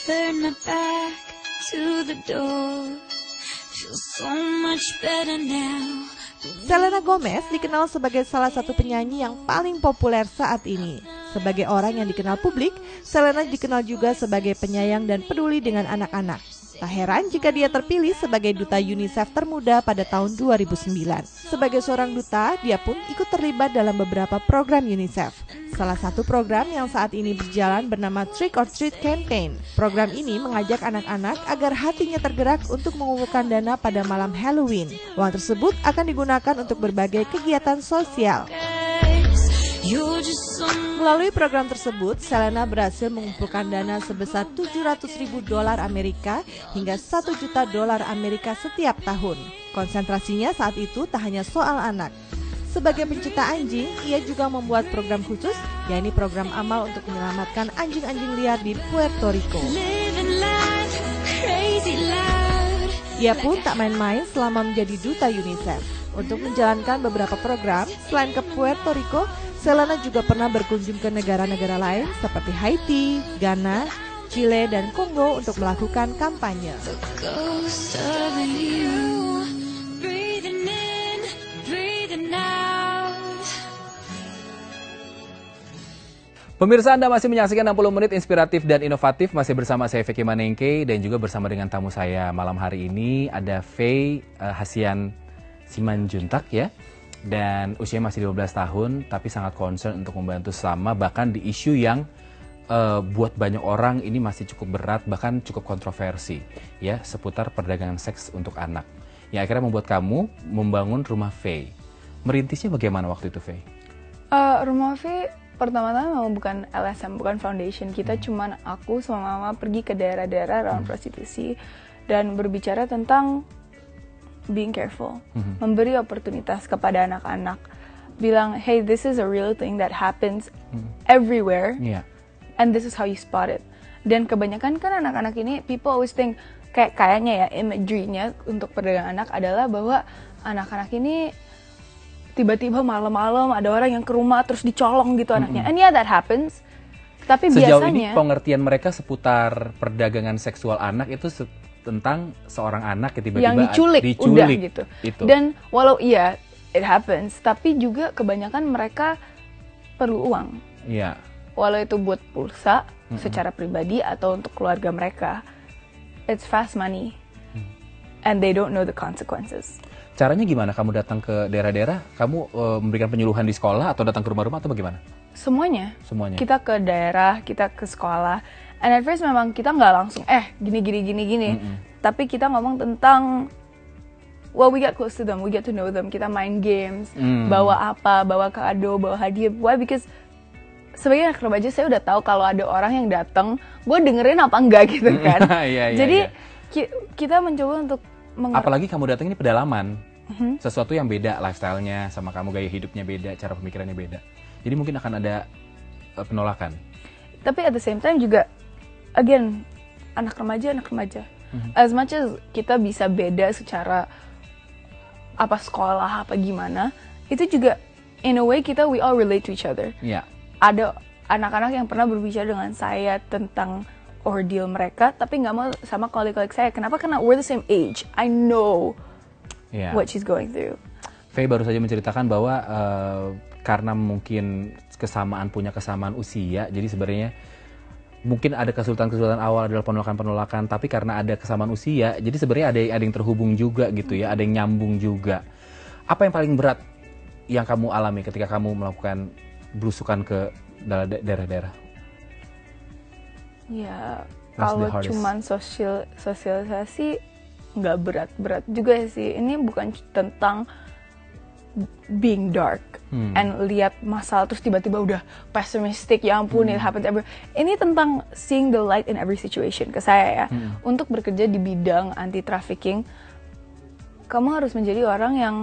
turn my back to the door. Feel so much better now. Selena Gomez dikenal sebagai salah satu penyanyi yang paling populer saat ini. Sebagai orang yang dikenal publik, Selena dikenal juga sebagai penyayang dan peduli dengan anak-anak. Tak heran jika dia terpilih sebagai duta UNICEF termuda pada tahun 2009. Sebagai seorang duta, dia pun ikut terlibat dalam beberapa program UNICEF. Salah satu program yang saat ini berjalan bernama Trick or Treat Campaign. Program ini mengajak anak-anak agar hatinya tergerak untuk mengumpulkan dana pada malam Halloween. Uang tersebut akan digunakan untuk berbagai kegiatan sosial. Melalui program tersebut, Selena berhasil mengumpulkan dana sebesar $700.000 Amerika hingga $1 juta Amerika setiap tahun. Konsentrasinya saat itu tak hanya soal anak. Sebagai pencinta anjing, ia juga membuat program khusus, yakni program amal untuk menyelamatkan anjing-anjing liar di Puerto Rico. Ia pun tak main-main selama menjadi duta UNICEF. Untuk menjalankan beberapa program, selain ke Puerto Rico, Selena juga pernah berkunjung ke negara-negara lain seperti Haiti, Ghana, Chile, dan Kongo untuk melakukan kampanye. Pemirsa, Anda masih menyaksikan 60 menit inspiratif dan inovatif, masih bersama saya Vicky Manengke dan juga bersama dengan tamu saya malam hari ini ada Faye Hasian Simanjuntak ya. Dan usianya masih 12 tahun, tapi sangat concern untuk membantu sesama, bahkan di isu yang buat banyak orang ini masih cukup berat, bahkan cukup kontroversi, ya, seputar perdagangan seks untuk anak. Yang akhirnya membuat kamu membangun Rumah Faye. Merintisnya bagaimana waktu itu, Faye? Rumah Faye pertama-tama bukan LSM, bukan foundation. Kita cuman aku sama mama pergi ke daerah-daerah rawan prostitusi dan berbicara tentang being careful, memberi oportunitas kepada anak-anak, bilang, hey, this is a real thing that happens everywhere, and this is how you spot it. Dan kebanyakan kan anak-anak ini, people always think, kayaknya ya, imagery-nya untuk perdagangan anak adalah bahwa anak-anak ini tiba-tiba malam-malam ada orang yang ke rumah terus dicolong gitu anaknya. And yeah, that happens. Tapi sejauh biasanya, ini pengertian mereka seputar perdagangan seksual anak itu tentang seorang anak yang tiba-tiba yang diculik udah gitu. Itu. Dan walau iya it happens, tapi juga kebanyakan mereka perlu uang. Iya. Walau itu buat pulsa secara pribadi atau untuk keluarga mereka, it's fast money, and they don't know the consequences. Caranya gimana? Kamu datang ke daerah-daerah, kamu memberikan penyuluhan di sekolah atau datang ke rumah-rumah atau bagaimana? Semuanya. Kita ke daerah, kita ke sekolah. And at first memang kita nggak langsung gini. Tapi kita ngomong tentang, well, we get close to them, we get to know them. Kita main games, bawa apa, bawa kado, bawa hadiah. Why? Because sebagai anak remaja saya udah tahu kalau ada orang yang datang, gue dengerin apa enggak gitu kan. Jadi kita mencoba untuk apalagi kamu datang ini pedalaman, sesuatu yang beda lifestyle-nya sama kamu, gaya hidupnya beda, cara pemikirannya beda. Jadi mungkin akan ada penolakan. Tapi at the same time juga, again, anak remaja. As much as kita bisa beda secara apa sekolah, apa gimana, itu juga in a way we all relate to each other. Ada anak-anak yang pernah berbicara dengan saya tentang ordeal mereka, tapi nggak mau sama kolega saya. Kenapa? Karena we're the same age. I know what she's going through. Faye baru saja menceritakan bahwa karena mungkin punya kesamaan usia, jadi sebenarnya mungkin ada kesulitan-kesulitan awal adalah penolakan-penolakan, tapi karena ada kesamaan usia, jadi sebenarnya ada yang terhubung juga gitu ya, ada yang nyambung juga. Apa yang paling berat yang kamu alami ketika kamu melakukan belusukan ke daerah-daerah? Ya, kalau cuman sosialisasi nggak berat-berat juga sih. Ini bukan tentang being dark and lihat masalah terus tiba-tiba udah pessimistic, ya ampun it happens everywhere. Ini tentang seeing the light in every situation ke saya ya. Untuk bekerja di bidang anti trafficking, kamu harus menjadi orang yang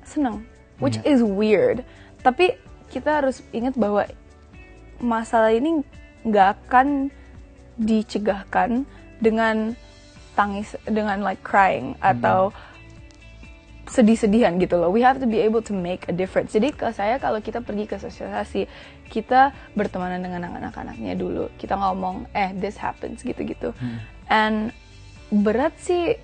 senang, which is weird. Tapi kita harus ingat bahwa masalah ini nggak akan dicegahkan dengan tangis, dengan like crying atau sedih-sedihan gitu loh. We have to be able to make a difference. Jadi ke saya kalau kita pergi ke sosialisasi, kita bertemanan dengan anak-anaknya dulu. Kita ngomong, this happens gitu-gitu. And berat sih,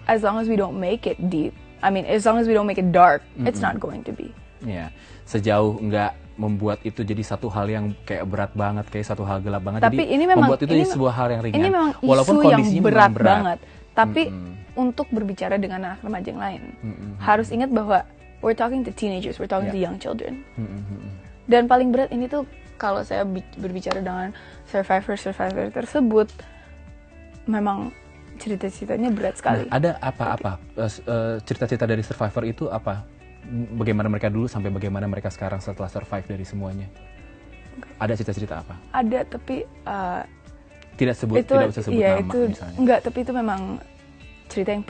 as long as we don't make it deep. I mean, as long as we don't make it dark, it's not going to be. Ya, sejauh nggak membuat itu jadi satu hal yang kayak berat banget, kayak satu hal gelap banget. Tapi jadi ini memang membuat itu jadi sebuah hal yang ringan. Ini memang walaupun isu yang kondisinya berat memang berat banget. Tapi untuk berbicara dengan anak remaja yang lain, harus ingat bahwa we're talking to teenagers, we're talking to young children. Dan paling berat ini tuh kalau saya berbicara dengan survivor tersebut, memang cerita-ceritanya berat sekali. Nah, ada apa-apa cerita-cerita dari survivor itu apa? Bagaimana mereka dulu sampai bagaimana mereka sekarang setelah survive dari semuanya? Ada cerita-cerita apa? Ada, tapi tidak usah sebut iya, nama itu, misalnya. Enggak, tapi itu memang cerita yang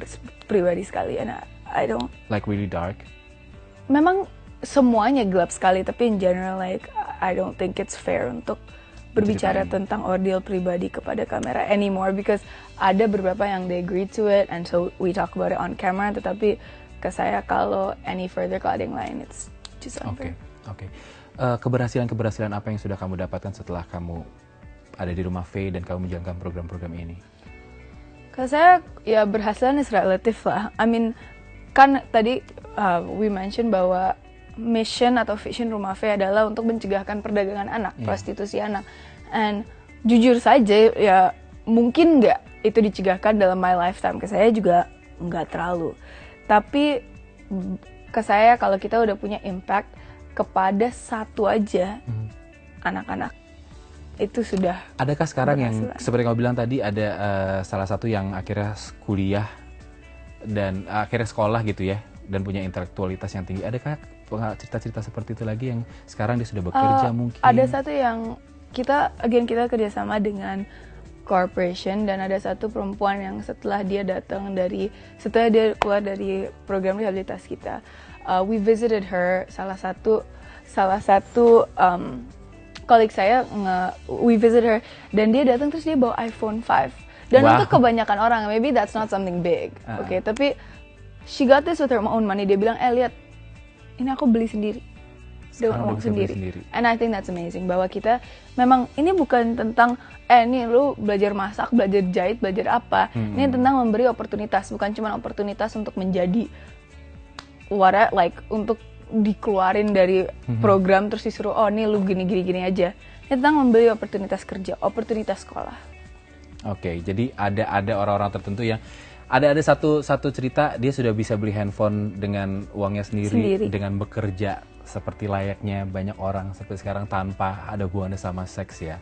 pribadi sekali. And I don't Like really dark. Memang semuanya gelap sekali, tapi in general like I don't think it's fair untuk berbicara tentang ordeal pribadi kepada kamera anymore, because ada beberapa yang they agree to it and so we talk about it on camera, tetapi ke saya kalau any further kalau ada yang lain it's just unfair. Oke. Keberhasilan apa yang sudah kamu dapatkan setelah kamu ada di Rumah Faye dan kamu menjalankan program-program ini? Ke saya ya berhasilan is relatif lah. I mean, kan tadi we mention bahwa mission atau vision Rumah Faye adalah untuk mencegahkan perdagangan anak, prostitusi anak. And jujur saja ya mungkin nggak itu dicegahkan dalam my lifetime. Ke saya juga nggak terlalu. Tapi ke saya kalau kita udah punya impact kepada satu aja anak-anak, itu sudah. Adakah sekarang yang seperti kamu bilang tadi ada salah satu yang akhirnya kuliah dan akhirnya sekolah gitu ya dan punya intelektualitas yang tinggi? Adakah cerita-cerita seperti itu lagi yang sekarang dia sudah bekerja mungkin? Ada satu yang kita kerjasama dengan corporation, dan ada satu perempuan yang setelah dia keluar dari program rehabilitas kita, we visited her. Salah satu colleague saya we visit her, dan dia datang terus dia bawa iPhone 5. Dan untuk kebanyakan orang maybe that's not something big, okay, tapi she got this with her own money. Dia bilang, lihat, ini aku beli sendiri dengan uang sendiri. And I think that's amazing, bahwa kita memang ini bukan tentang ini lu belajar masak, belajar jahit, belajar apa. Ini tentang memberi oportunitas, bukan cuma oportunitas untuk menjadi untuk dikeluarin dari program terus disuruh nih lu gini aja. Ini tentang memberi oportunitas kerja, oportunitas sekolah. Oke, jadi ada orang-orang tertentu yang ada satu cerita dia sudah bisa beli handphone dengan uangnya sendiri. Dengan bekerja seperti layaknya banyak orang seperti sekarang tanpa ada hubungannya sama seks ya.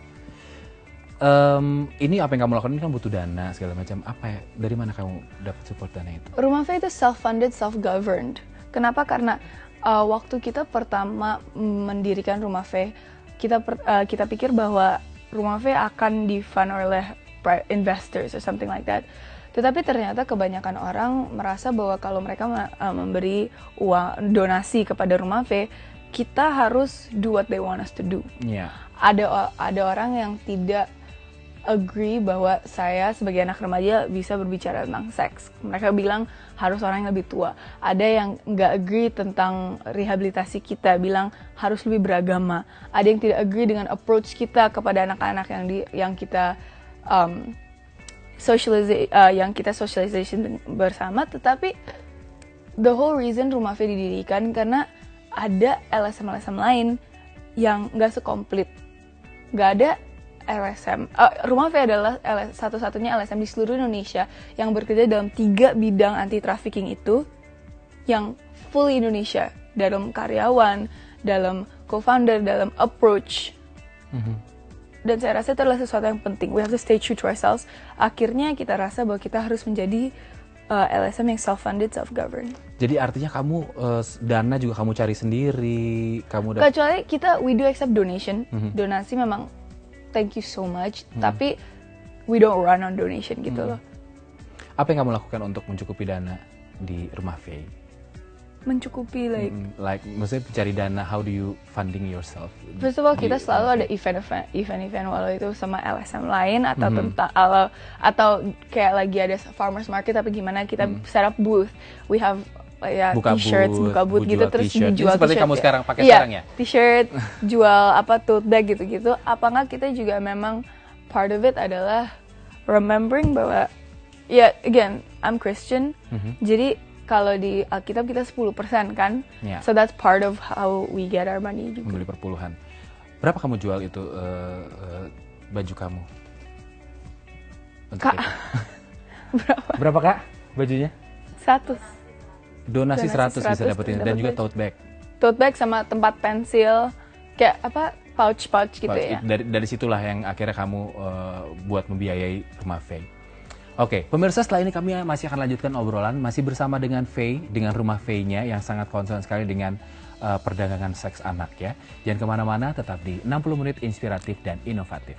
Ini apa yang kamu lakukan ini kan butuh dana segala macam. Apa ya? Dari mana kamu dapat support dana itu? Rumah Faye itu self-funded, self-governed. Kenapa? Karena waktu kita pertama mendirikan Rumah Faye, kita pikir bahwa Rumah Faye akan di-fund oleh investors or something like that. Tetapi ternyata kebanyakan orang merasa bahwa kalau mereka memberi uang donasi kepada Rumah Faye, kita harus do what they want us to do. Yeah. Ada orang yang tidak agree bahwa saya sebagai anak remaja bisa berbicara tentang seks. Mereka bilang harus orang yang lebih tua. Ada yang nggak agree tentang rehabilitasi kita, bilang harus lebih beragama. Ada yang tidak agree dengan approach kita kepada anak-anak yang kita socialization bersama. Tetapi the whole reason Rumah Faye didirikan karena ada LSM lain yang nggak sekomplit. Nggak ada LSM. Rumah Faye adalah satu-satunya LSM di seluruh Indonesia yang bekerja dalam 3 bidang anti trafficking itu, yang full Indonesia, dalam karyawan, dalam co-founder, dalam approach. Dan saya rasa itu adalah sesuatu yang penting. We have to stay true to ourselves. Akhirnya kita rasa bahwa kita harus menjadi LSM yang self-funded, self-governed. Jadi artinya kamu dana juga kamu cari sendiri, kecuali kita we do accept donation. Donasi memang thank you so much, tapi we don't run on donation gitu loh. Apa yang kamu lakukan untuk mencukupi dana di Rumah Faye? mencukupi like maksudnya cari dana, how do you funding yourself? First of all, kita selalu ada event-event walau itu sama LSM lain atau tentang atau kayak lagi ada farmers market, tapi gimana kita set up booth, we have ya t-shirts, buka booth gitu, terus dijual seperti t-shirt, kamu sekarang pakai sekarang ya? T-shirt, jual tote bag gitu-gitu. Apa nggak kita juga memang part of it adalah remembering bahwa again, I'm Christian, jadi kalau di Alkitab kita 10% kan, so that's part of how we get our money juga. Membeli perpuluhan. Berapa kamu jual itu baju kamu? Kak, berapa Kak bajunya? 100. Donasi 100 bisa dapetin, dan juga tote bag. Tote bag sama tempat pensil, kayak pouch gitu ya. Dari situlah yang akhirnya kamu buat membiayai Rumah Faye. Oke, pemirsa, setelah ini kami masih akan lanjutkan obrolan, masih bersama dengan Faye, dengan Rumah Faye-nya yang sangat concern sekali dengan perdagangan seks anak ya. Jangan kemana-mana, tetap di 60 menit inspiratif dan inovatif.